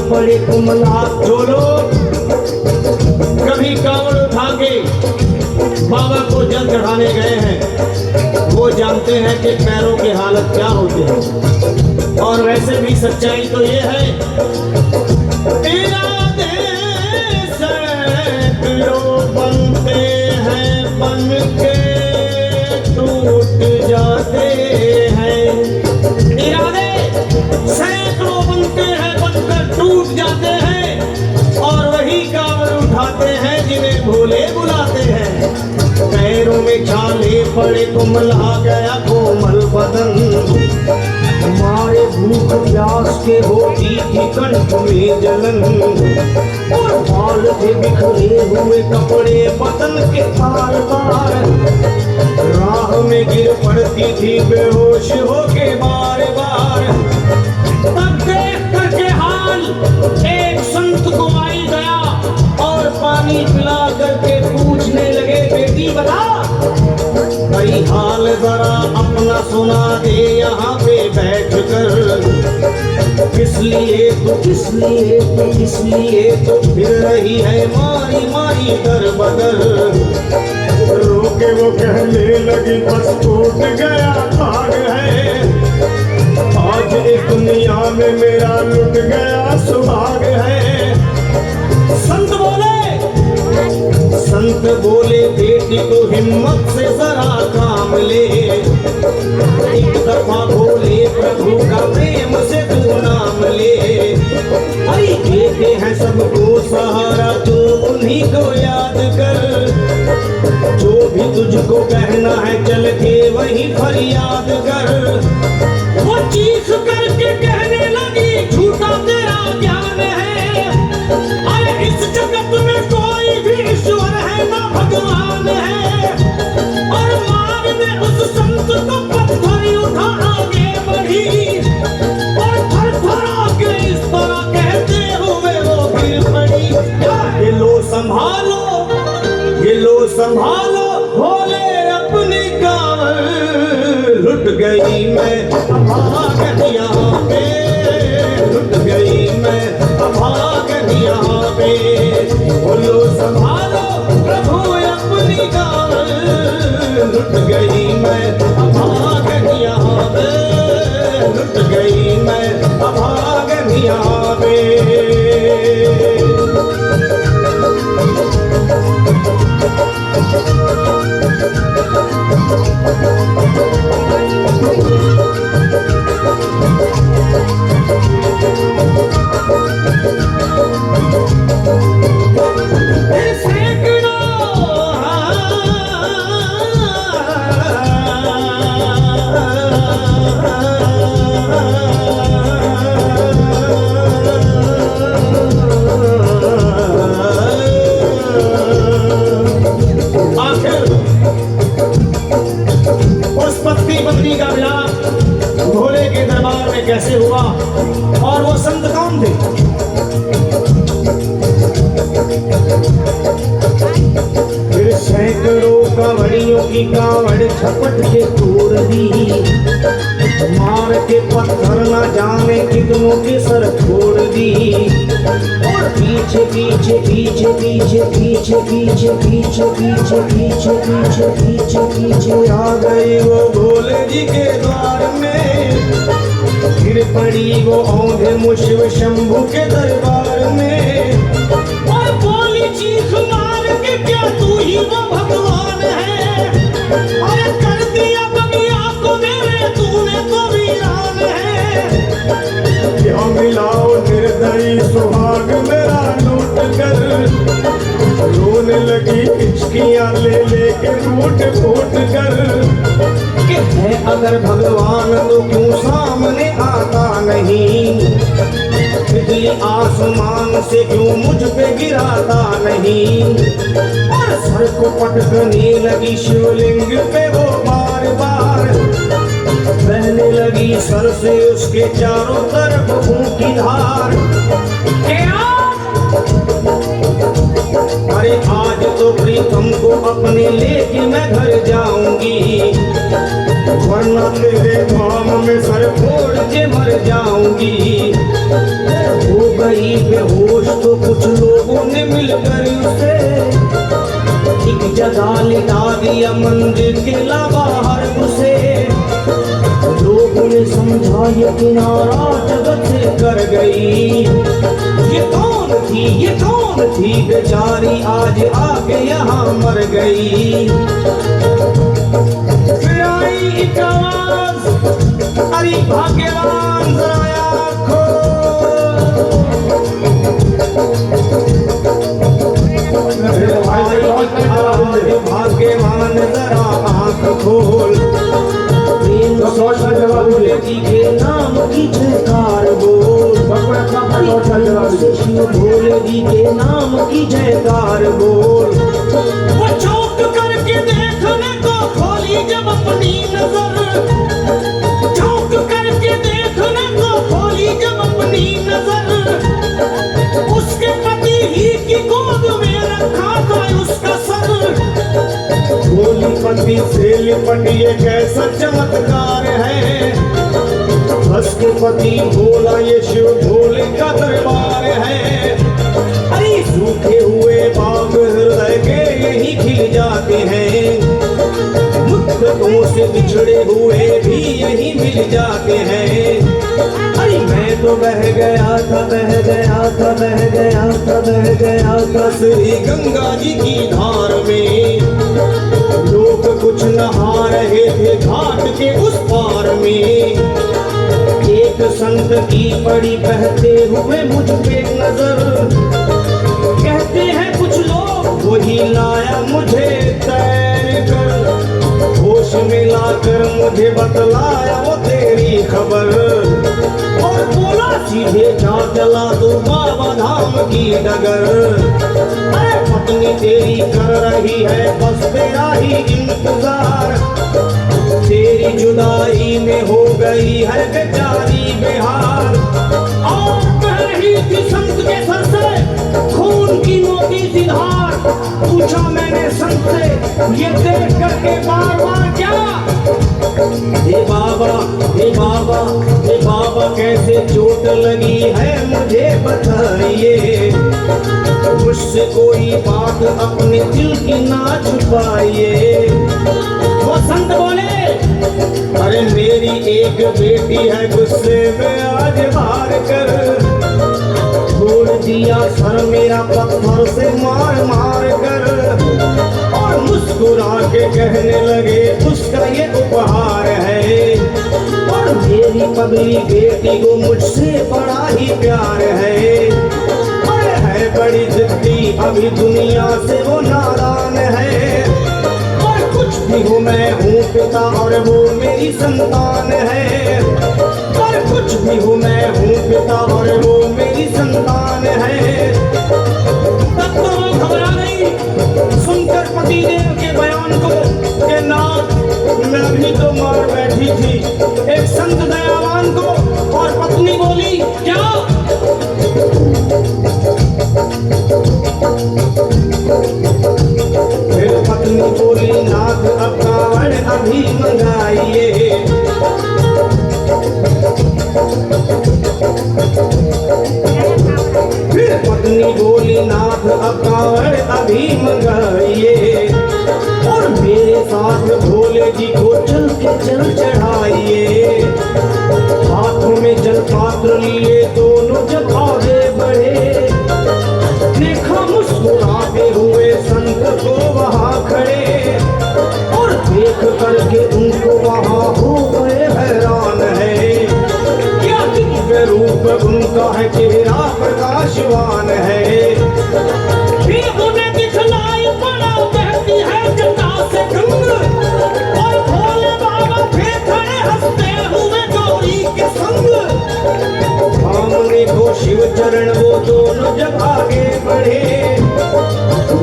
पड़े कुमला। जो लोग कभी कांवड़ उठा के बाबा को जल चढ़ाने गए हैं वो जानते हैं कि पैरों की हालत क्या होती है। और वैसे भी सच्चाई तो ये है, इरादे सैकड़ों बनते हैं बन के टूट जाते हैं। इरादे सैकड़ों बनते हैं बनकर टूट जाते हैं और वही कांवड़ उठाते हैं जिन्हें भोले बुलाते हैं। पैरों में छाले पड़े कुमला गया कोमल बदन, मारे भूख प्यास के होती थी कंठ में जलन। और बाल थे बिखरे हुए कपड़े बदन के तार तार, राह में गिर पड़ती थी बेहोश होके बार बार। तब देख करके हाल एक संत को आई गया और पानी पिला करके पूछने लगे, बेटी बता भाई हाल जरा अपना सुना दे यहाँ पे बैठ कर। किस लिए तो फिर रही है मारी मारी दर बदर। रोके वो कहने लगी बस टूट गया भाग है, आज एक दुनिया में मेरा लुट गया सुहाग है। संत बोले बेटी को हिम्मत से जरा काम ले, एक दफा बोले प्रभु का प्रेम से तू नाम ले। अरे देते हैं सबको सहारा तू उन्हीं को याद कर, जो भी तुझको कहना है चल के वही फरियाद कर। वो चीख करके कहने लगी झूठा तेरा ज्ञान है, अरे इस जगत में कोई भी ईश्वर है ना भगवान है। और मार ने उस संत को पत्थर उठा आगे बढ़ी और थर थर आके इस तरह कहते हुए वो गिर पड़ी। ये लो संभालो भोले अपनी कांवड़, लुट गई मैं भाग यहाँ पे, लुट गई मैं भाग यहाँ पे। बोलो संभालो प्रभु अपनी कांवड़, लुट गई मैं भाग यहाँ पे, लुट गई मैं भाग यहाँ पे। कैसे हुआ और वो संत कौन थे? फिर सैकड़ों कांवड़ियों की कांवड़ झपट के तोड़ दी, मार के पत्थर न जाने कितनों के सर छोड़ दी। और पीछे पीछे पीछे पीछे पीछे पीछे पीछे पीछे पीछे पीछे पीछे पीछे आ गई वो भोले जी के द्वार में। फिर पड़ी वो औंधे मुशिव शंभू के दरबार में और बोली चीख मार के क्या तू ही वो भगवान है। अरे कर दिया दुनिया को मेरे तूने तो वीरान है। क्या मिलाओ निर्दयी सुहाग मेरा लूट कर, रोने लगी हिचकियां ले लेके टूट फूट कर। है अगर भगवान तो क्यों सामने आता नहीं, बिजली आसमान से क्यों मुझ पे गिराता नहीं। और सर को पटकने लगी शिवलिंग पे वो बार बार, बहने लगी सर से उसके चारों तरफ खून की धार। अरे आज तो लो प्रीतम को अपने लेके मैं घर जाऊंगी, वरना तेरे काम में सर फोड़ के मर जाऊंगी। हो गई बेहोश तो कुछ लोगों ने मिलकर उसे एक जगह लिटा दिया, मंदिर के बाहर घुसे। लोगों ने समझा ये किनारा जगत से कर गई, ये कौन थी बेचारी आज आके यहाँ मर गई। फिर आई एक आवाज, अरे भाग्यवान जरा आँख खोल, भाग्यवान जरा आँख खोल, भोले जी के नाम की जयकार बोल, शिव भोले जी के नाम की जयकार बोल। वो चौंक करके देखने को खोली जब अपनी नजर, चौंक करके देखने को खोली जब अपनी नजर, उसके पति ही की गोद में रखा था उसका सर। भोली पति से लिपट ये कैसा चमत्कार है, हंस के पति बोला ये शिव भोले का दरबार है। अरे सूखे हुए बाग हृदय के यही खिल जाते हैं, मुद्दतों से बिछड़े हुए भी यही मिल जाते हैं। अरे मैं तो बह गया था श्री गंगा जी की धार में, लोग कुछ नहा रहे थे घाट के उस पार में। एक संत की पड़ी बहते हुए मुझ पे नजर, कहते हैं कुछ लोग वही लाया मुझे तैर कर, होश में लाकर मुझे बतलाया वो तेरी खबर, और बोला सीधे जा चला तू बाबा धाम की डगर। अरे पत्नी तेरी कर रही है बस तेरा ही इंतजार, तेरी जुदाई में हो गई है बेचारी बेहाल। और कह रही थी संत के सर से खून की मोटी सी धार, पूछा मैंने संत से ये देख करके बार बार क्या, हे बाबा हे बाबा हे बाबा कैसे चोट लगी है मुझे बताइए, मुझसे कोई बात अपने दिल की ना छुपाइए। वो संत बोले अरे मेरी एक बेटी है गुस्से में आज मार कर, छोड़ दिया सर मेरा पत्थर से मार मार कर, और मुस्कुरा के कहने लगे उसका ये उपहार है, और मेरी पगली बेटी को मुझसे बड़ा ही प्यार है। अरे है बड़ी जिद्दी अभी दुनिया से वो नादान है, और कुछ भी हूँ मैं हूँ पिता और वो मेरी संतान है, और कुछ भी हूँ मैं हूँ पिता और वो मेरी संतान है। तब तो वो घबरा गई सुनकर पतिदेव के बयान को कि नाथ मैं भी तो मार बैठी थी एक संत दयावान को, और पत्नी बोली क्या, फिर पत्नी बोली नाथ अब कावड़ अभी मंगाइए, फिर पत्नी बोली नाथ अब कावड़ अभी मंगाइए, और मेरे साथ भोले जी को चल के चल चढ़ाइए। हाथों में जल पात्र लिए दोनों जब आगे बढ़े, देखा मुस्कुराते हुए संत को वहाँ खड़े, और देख करके उनको वहाँ हो गए हैरान है, क्या दिव्य रूप उनका है चेहरा प्रकाशवान है। फिर उन्हें दिखलाई पड़ा बहती है जटा से गंगा, और भोले बाबा फिर खड़े हंसते हुए गौरी के संग, सामने को शिव चरण वो दोनों जब आगे बढ़े,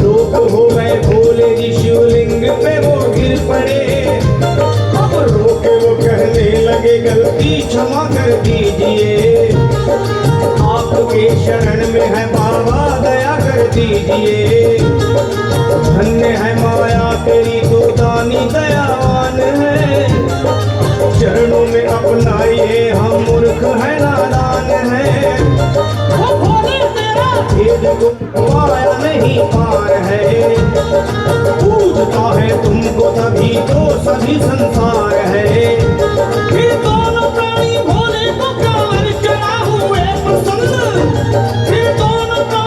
लोग हो गए भोले जी शिवलिंग पे वो गिर पड़े, अब रोके वो कहने लगे गलती क्षमा कर दीजिए, आप आपके शरण में है बाबा दया कर दीजिए। धन्य है माया तेरी तो दानी दयावान है। चरणों में अपनाइए हम मूर्ख है नादान है। भेद को माया नहीं पार है। पूजता है तुमको तभी तो सभी संसार